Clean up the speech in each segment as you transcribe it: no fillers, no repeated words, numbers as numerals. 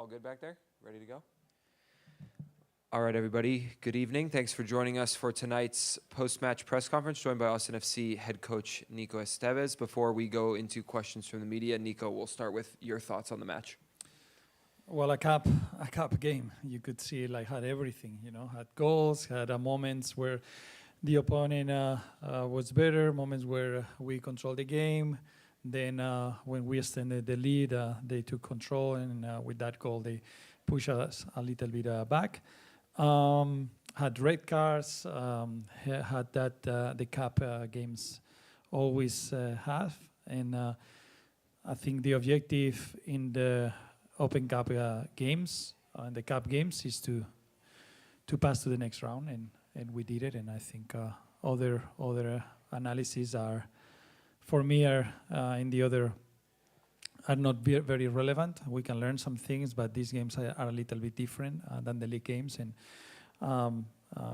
All good back there? Ready to go? All right, everybody. Good evening. Thanks for joining us for tonight's post-match press conference, joined by Austin FC head coach Nico Estévez. Before we go into questions from the media, Nico, we'll start with your thoughts on the match. Well, a cup game. You could see it had everything. Had goals, had moments where the opponent was better, moments where we controlled the game. Then when we extended the lead, they took control, and with that goal, they pushed us a little bit back. Had red cards, had that the cup games always have. And I think the objective in the Open Cup games and the cup games is to pass to the next round, and we did it. And I think other analyses are, for me, in the other are not very relevant. We can learn some things, but these games are a little bit different than the league games, and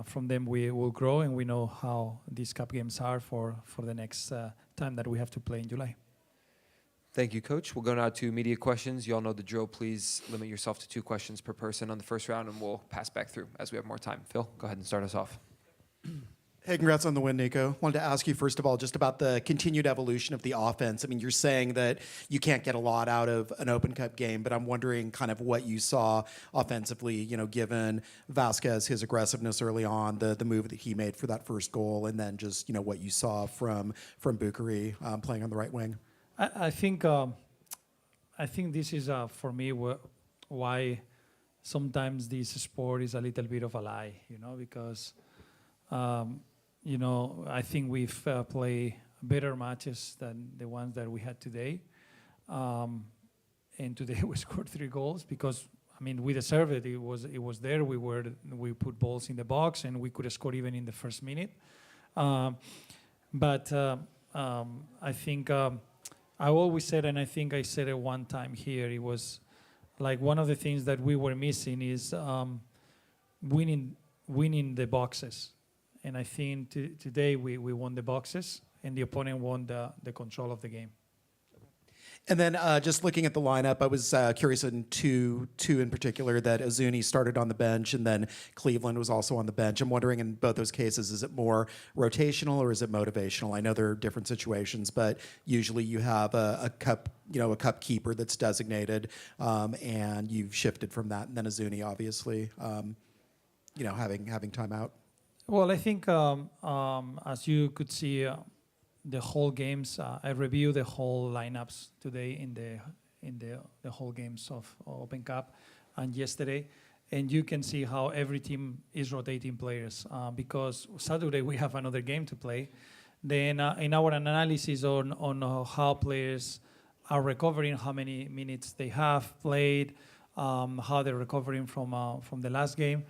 from them we will grow, and we know how these cup games are for the next time that we have to play in July. Thank you, Coach. We'll go now to media questions. You all know the drill. Please limit yourself to 2 questions per person on the first round, and we'll pass back through as we have more time. Phil, go ahead and start us off. Hey, congrats on the win, Nico. Wanted to ask you, first of all, just about the continued evolution of the offense. I mean, you're saying that you can't get a lot out of an Open Cup game, but I'm wondering kind of what you saw offensively, given Vasquez, his aggressiveness early on, the move that he made for that first goal, and then just, what you saw from Bukari playing on the right wing. I think this is for me why sometimes this sport is a little bit of a lie, because I think we've played better matches than the ones that we had today, and today we scored 3 goals because we deserved it. It was there. We put balls in the box, and we could have scored even in the first minute. But I think. I always said, and I think I said it one time here, it was like one of the things that we were missing is winning the boxes. And I think today we won the boxes, and the opponent won the control of the game. And then just looking at the lineup, I was curious in two in particular, that Azuni started on the bench and then Cleveland was also on the bench. I'm wondering, in both those cases, is it more rotational or is it motivational? I know there are different situations, but usually you have a cup keeper that's designated, and you've shifted from that. And then Azuni, obviously, having time out. Well, I think as you could see. The whole games, I reviewed the whole lineups today in the whole games of Open Cup and yesterday, and you can see how every team is rotating players because Saturday we have another game to play. Then in our analysis on how players are recovering, how many minutes they have played, how they're recovering from the last game,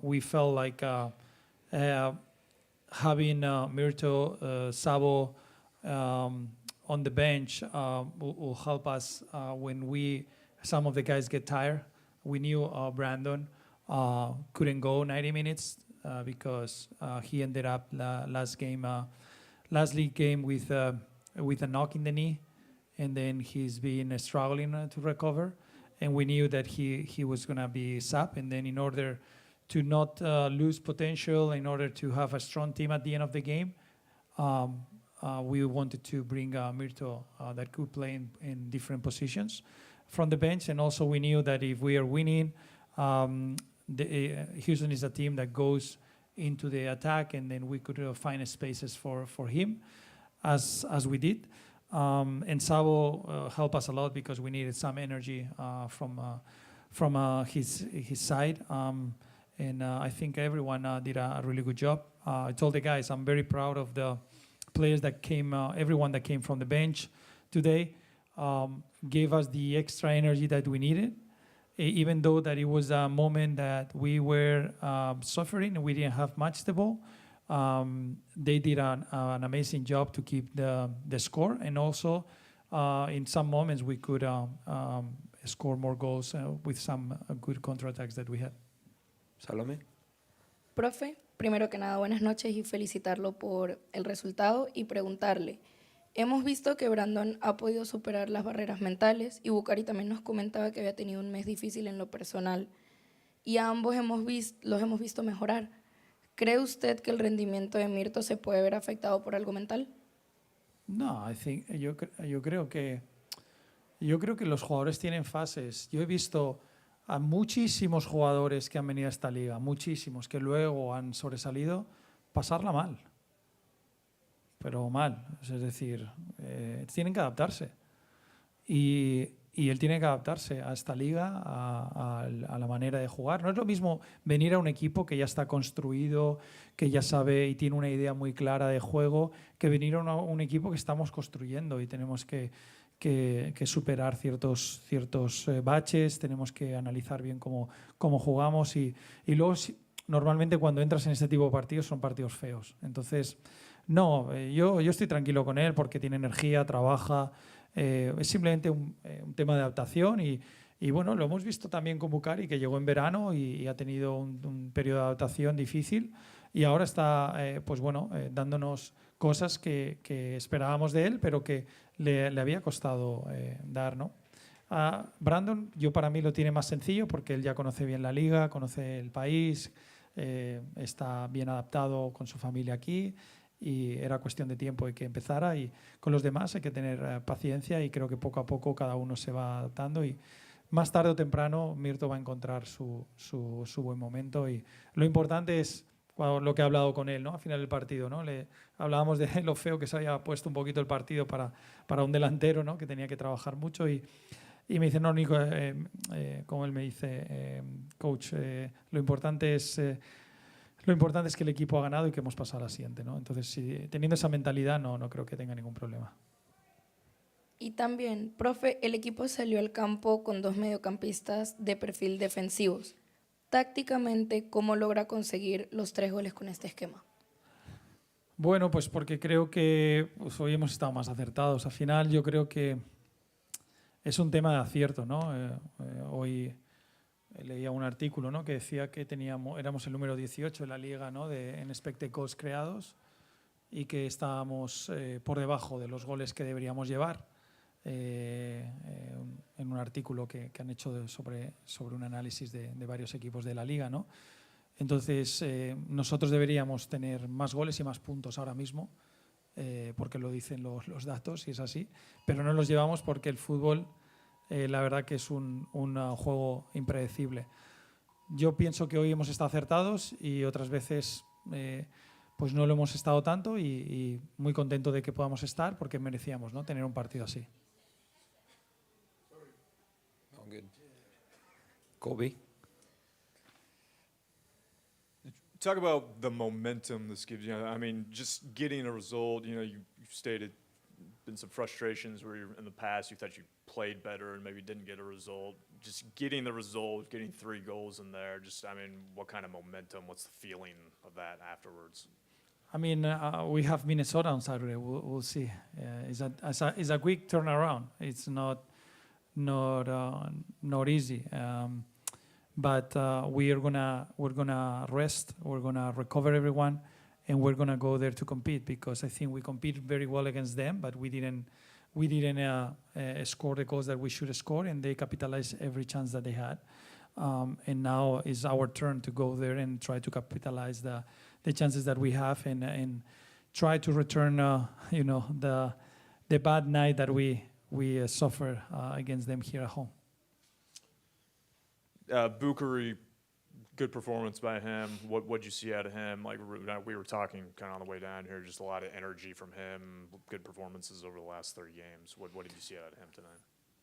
we felt like. Having Mirto, Sabo on the bench will help us when some of the guys get tired. We knew Brandon couldn't go 90 minutes because he ended up last league game with a knock in the knee, and then he's been struggling to recover. And we knew that he was going to be sapped, and then in order to not lose potential, in order to have a strong team at the end of the game, we wanted to bring Mirto that could play in different positions from the bench. And also we knew that if we are winning, Houston is a team that goes into the attack, and then we could find spaces for him, as we did. And Sabo helped us a lot because we needed some energy from his side. And I think everyone did a really good job. I told the guys I'm very proud of the players that came, everyone that came from the bench today gave us the extra energy that we needed. Even though that it was a moment that we were suffering and we didn't have much the ball, they did an amazing job to keep the score. And also in some moments we could score more goals with some good counterattacks that we had. Salome. Profe, primero que nada, buenas noches y felicitarlo por el resultado y preguntarle, Hemos visto que Brandon ha podido superar las barreras mentales y Bucari también nos comentaba que había tenido un mes difícil en lo personal y a ambos los hemos visto mejorar. ¿Cree usted que el rendimiento de Mirto se puede ver afectado por algo mental? No, yo creo que los jugadores tienen fases. Yo he visto a muchísimos jugadores que han venido a esta liga, muchísimos, que luego han sobresalido, pasarla mal. Pero mal, es decir, tienen que adaptarse. Y él tiene que adaptarse a esta liga, a la manera de jugar. No es lo mismo venir a un equipo que ya está construido, que ya sabe y tiene una idea muy clara de juego, que venir a un equipo que estamos construyendo y tenemos que superar ciertos baches, tenemos que analizar bien cómo jugamos y luego normalmente cuando entras en este tipo de partidos son partidos feos. Entonces, no, yo estoy tranquilo con él porque tiene energía, trabaja. Es simplemente un tema de adaptación y bueno, lo hemos visto también con Bucari, que llegó en verano y ha tenido un periodo de adaptación difícil y ahora está pues bueno, dándonos cosas que esperábamos de él, pero que le había costado dar, ¿no? Brandon, para mí lo tiene más sencillo porque él ya conoce bien la liga, conoce el país, está bien adaptado con su familia aquí y era cuestión de tiempo de que empezara y con los demás hay que tener paciencia y creo que poco a poco cada uno se va adaptando y más tarde o temprano Mirto va a encontrar su buen momento y lo importante es lo que he hablado con él, ¿no? Al final del partido, ¿no? Le hablábamos de lo feo que se había puesto un poquito el partido para un delantero, ¿no? Que tenía que trabajar mucho y me dice, no, Nico, como él me dice, coach, lo importante es que el equipo ha ganado y que hemos pasado a la siguiente, ¿no? Entonces, teniendo esa mentalidad, no creo que tenga ningún problema. Y también, profe, el equipo salió al campo con 2 mediocampistas de perfil defensivos. Tácticamente, ¿cómo logra conseguir los 3 goles con este esquema? Bueno, pues porque creo que hoy hemos estado más acertados. Al final, yo creo que es un tema de acierto, ¿no? Hoy leía un artículo, ¿no? Que decía que éramos el número 18 en la liga, ¿no? En expected goals creados y que estábamos por debajo de los goles que deberíamos llevar. En un artículo que han hecho sobre un análisis de varios equipos de la liga, ¿no? Entonces, nosotros deberíamos tener más goles y más puntos ahora mismo, porque lo dicen los datos y es así, pero no los llevamos porque el fútbol, la verdad que es un juego impredecible. Yo pienso que hoy hemos estado acertados y otras veces pues no lo hemos estado tanto y muy contento de que podamos estar porque merecíamos, ¿no? Tener un partido así. All good. Colby? Talk about the momentum this gives you. I mean, just getting a result, you've stated been some frustrations where in the past you thought you played better and maybe didn't get a result. Just getting the result, getting 3 goals in there, what kind of momentum, what's the feeling of that afterwards? I mean, we have Minnesota on Saturday. We'll see. It's a quick turnaround. It's not easy. But we're gonna rest. We're gonna recover everyone, and we're gonna go there to compete because I think we compete very well against them, but we didn't score the goals that we should score, and they capitalized every chance that they had. And now is our turn to go there and try to capitalize the chances that we have and try to return, the bad night that we suffer against them here at home. Bucari, good performance by him. What'd you see out of him? Like we were talking kind of on the way down here, just a lot of energy from him. Good performances over the last 3 games. What did you see out of him tonight?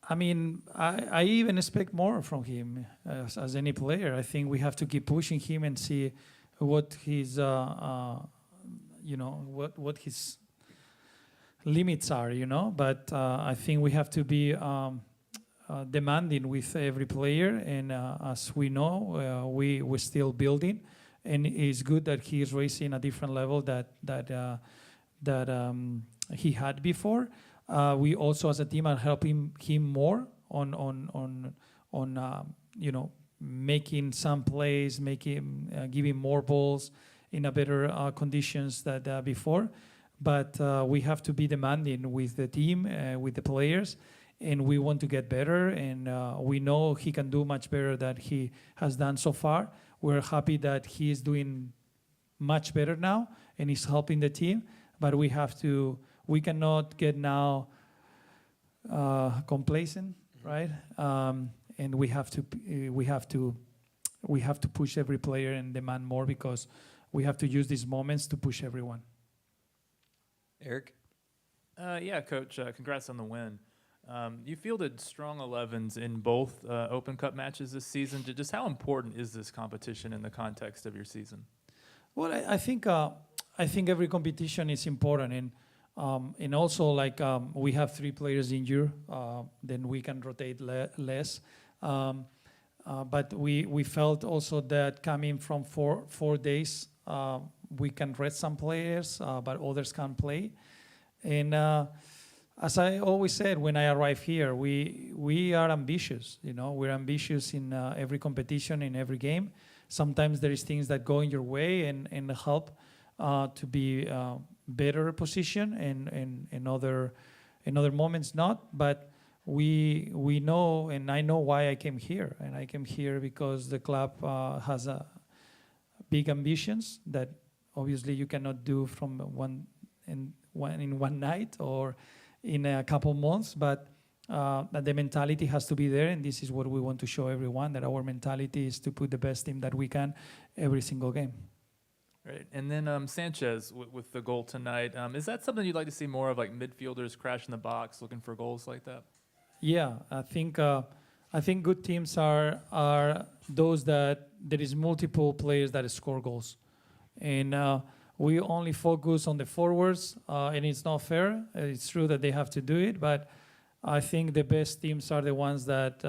I mean, I even expect more from him as any player. I think we have to keep pushing him and see what his, what his limits are, But I think we have to be demanding with every player, and as we know, we're still building, and it's good that he is raising a different level that he had before. We also, as a team, are helping him more on making some plays, giving more balls in a better conditions than before. but we have to be demanding with the team, with the players, and we want to get better, and we know he can do much better than he has done so far. We're happy that he is doing much better now, and he's helping the team, but we cannot get now complacent, right? And we have to push every player and demand more, because we have to use these moments to push everyone. Eric? Yeah, Coach, congrats on the win. You fielded strong 11s in both Open Cup matches this season. Just how important is this competition in the context of your season? Well, I think every competition is important, and also we have 3 players injured, then we can rotate less. But we felt also that coming from 4 days, we can rest some players, but others can't play. And as I always said when I arrived here, we are ambitious. We're ambitious in every competition, in every game. Sometimes there is things that go in your way and help to be better position, and in other moments not. But we know, and I know why I came here. And I came here because the club has big ambitions that obviously you cannot do from in one night or in a couple months, but the mentality has to be there, and this is what we want to show everyone, that our mentality is to put the best team that we can every single game. Right, and then Sanchez with the goal tonight. Is that something you'd like to see more of, like midfielders crashing the box, looking for goals like that? Yeah, I think good teams are those that there is multiple players that score goals, and we only focus on the forwards, and it's not fair. It's true that they have to do it, but I think the best teams are the ones that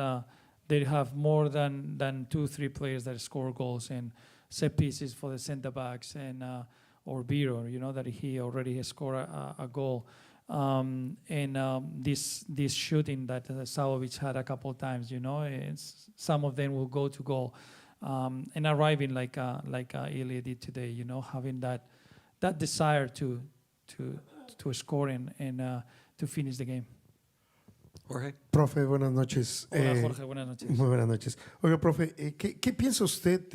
they have more than 2-3 players that score goals, and set pieces for the center backs, and or Biro, that he already has scored a goal. This shooting that Savovic had a couple of times, some of them will go to goal, and arriving like Ilya did today, having that desire to score and to finish the game. Jorge? Profe, buenas noches. Hola, Jorge, buenas noches. Muy buenas noches. Oiga, profe, ¿qué piensa usted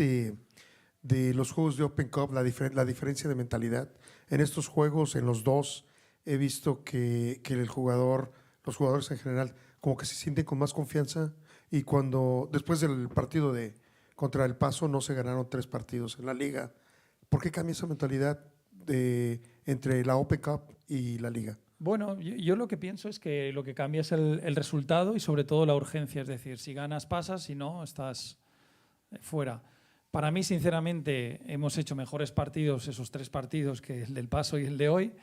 de los juegos de Open Cup, la diferencia de mentalidad? En estos juegos, en los dos, he visto que los jugadores en general, como que se sienten con más confianza, y después del partido contra El Paso no se ganaron 3 partidos en la liga. ¿Por qué cambia esa mentalidad entre la Open Cup y la liga? Bueno, yo lo que pienso es que lo que cambia es el resultado y sobre todo la urgencia. Es decir, si ganas pasas, si no, estás fuera. Para mí, sinceramente, hemos hecho mejores partidos esos 3 partidos que el del Paso y el de hoy,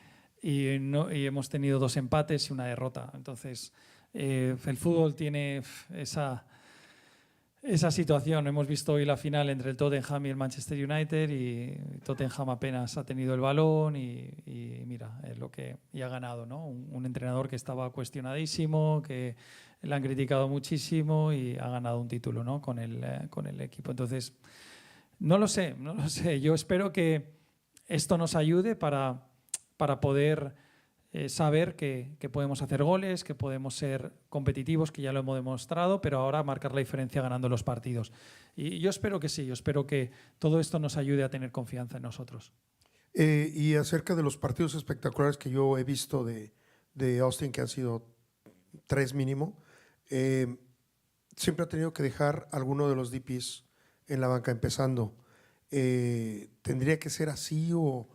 y hemos tenido 2 empates y una derrota. Entonces, el fútbol tiene esa situación. Hemos visto hoy la final entre el Tottenham y el Manchester United, y Tottenham apenas ha tenido el balón y mira, es lo que ha ganado, ¿no? Un entrenador que estaba cuestionadísimo, que le han criticado muchísimo, y ha ganado un título, ¿no? con el equipo. Entonces, no lo sé. Yo espero que esto nos ayude para poder saber que podemos hacer goles, que podemos ser competitivos, que ya lo hemos demostrado, pero ahora marcar la diferencia ganando los partidos. Y yo espero que sí, yo espero que todo esto nos ayude a tener confianza en nosotros. Y acerca de los partidos espectaculares que yo he visto de Austin, que han sido 3 mínimo, siempre ha tenido que dejar alguno de los DPs en la banca empezando. ¿Tendría que ser así o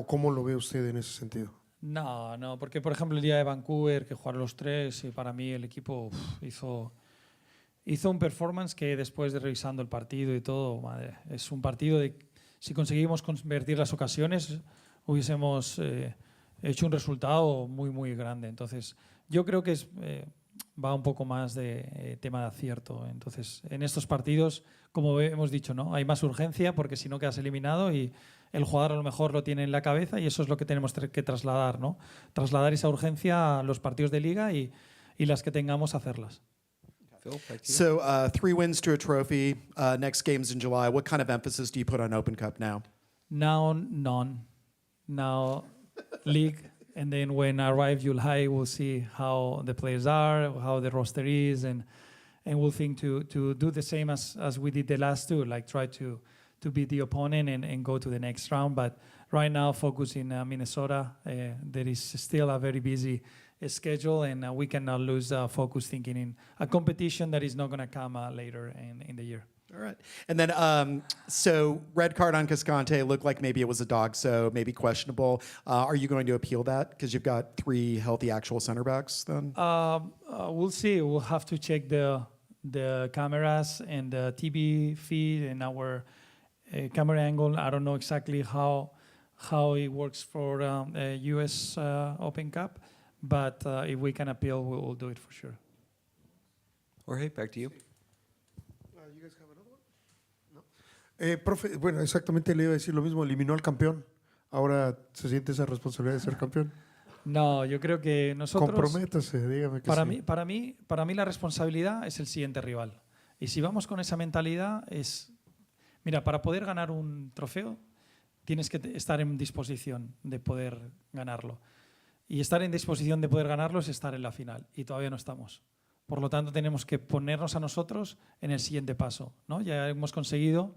cómo lo ve usted en ese sentido? No, porque por ejemplo el día de Vancouver, que jugaron los 3, y para mí el equipo hizo un performance que después de revisando el partido y todo, madre, es un partido de, si conseguimos convertir las ocasiones, hubiésemos hecho un resultado muy, muy grande. Entonces, yo creo que va un poco más de tema de acierto. Entonces, en estos partidos, como hemos dicho, ¿no? Hay más urgencia, porque si no quedas eliminado, y el jugador a lo mejor lo tiene en la cabeza, y eso es lo que tenemos que trasladar, ¿no? Trasladar esa urgencia a los partidos de liga y las que tengamos, hacerlas. Phil, back to you. So 3 wins to a trophy. Next game's in July. What kind of emphasis do you put on Open Cup now? Now, none. Now, league. And then when arrive July, we'll see how the players are, how the roster is, and we'll think to do the same as we did the last two, like try to beat the opponent and go to the next round. But right now, focus in Minnesota. There is still a very busy schedule, and we cannot lose focus thinking in a competition that is not going to come later in the year. All right. And then, so red card on Cascante looked like maybe it was a dog, so maybe questionable. Are you going to appeal that? Because you've got 3 healthy actual center backs then? We'll see. We'll have to check the cameras and the TV feed and our camera angle. I don't know exactly how it works for U.S. Open Cup, but if we can appeal, we'll do it for sure. Jorge, back to you. You guys have another one? No. Profe, bueno, exactamente le iba a decir lo mismo. Eliminó al campeón. Ahora se siente esa responsabilidad de ser campeón. No, yo creo que nosotros... Comprométase, dígame que sí. Para mí la responsabilidad es el siguiente rival. Y si vamos con esa mentalidad es... Mira, para poder ganar un trofeo tienes que estar en disposición de poder ganarlo. Y estar en disposición de poder ganarlo es estar en la final. Y todavía no estamos. Por lo tanto, tenemos que ponernos a nosotros en el siguiente paso, ¿no? Ya hemos conseguido,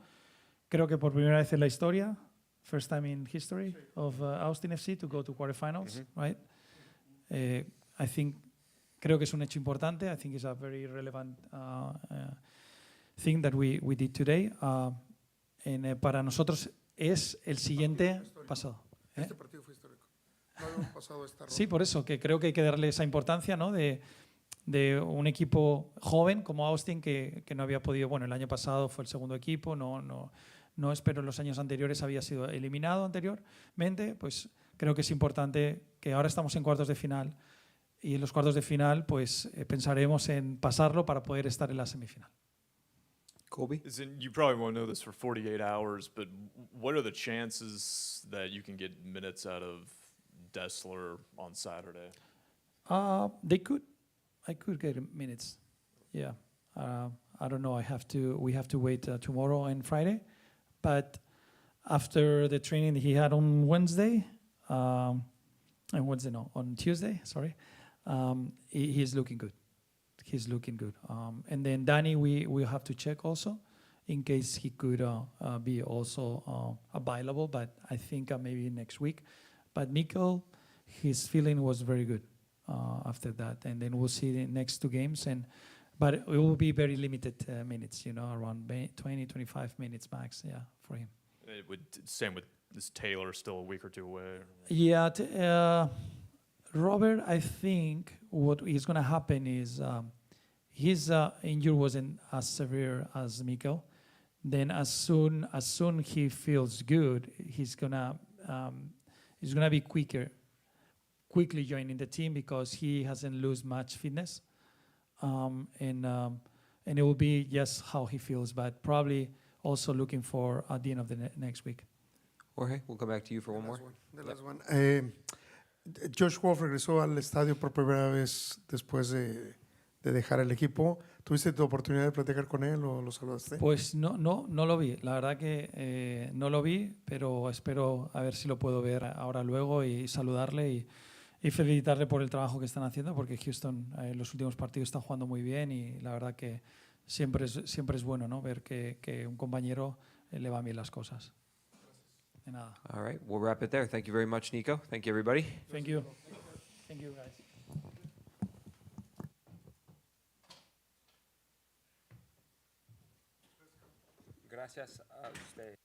creo que por primera vez en la historia, first time in history of Austin FC to go to quarterfinals, right? I think, creo que es un hecho importante. I think it's a very relevant thing that we did today. Para nosotros es el siguiente paso. Este partido fue histórico. No habíamos pasado esta ronda. Sí, por eso, que creo que hay que darle esa importancia, ¿no? De un equipo joven como Austin que no había podido, bueno, el año pasado fue el segundo equipo, no espero en los años anteriores había sido eliminado anteriormente, pues creo que es importante que ahora estamos en cuartos de final y en los cuartos de final pues pensaremos en pasarlo para poder estar en la semifinal. Colby? You probably won't know this for 48 hours, but what are the chances that you can get minutes out of Dessler on Saturday? I could get minutes. Yeah. I don't know. We have to wait tomorrow and Friday. But after the training he had on Wednesday, on Tuesday, sorry, he's looking good. He's looking good. And then Danny, we have to check also in case he could be also available, but I think maybe next week. But Nico, his feeling was very good after that. And then we'll see the next 2 games. But it will be very limited minutes, around 20, 25 minutes max, for him. Same with this Taylor, still a week or 2 away. Yeah, Robert, I think what is going to happen is his injury wasn't as severe as Miko. Then as soon he feels good, he's gonna be quickly joining the team because he hasn't lost much fitness, and it will be just how he feels, but probably also looking for at the end of the next week. Jorge, we'll come back to you for one more. The last one. Josh Wolf regresó al estadio por primera vez después de dejar el equipo. ¿Tuviste tu oportunidad de platicar con él o lo saludaste? Pues no lo vi. La verdad que no lo vi, pero espero a ver si lo puedo ver ahora luego y saludarle y felicitarle por el trabajo que están haciendo, porque Houston en los últimos partidos está jugando muy bien y la verdad que siempre es bueno, ¿no? Ver que un compañero le van bien las cosas. De nada. All right, we'll wrap it there. Thank you very much, Nico. Thank you, everybody. Thank you. Thank you, guys. Gracias a usted.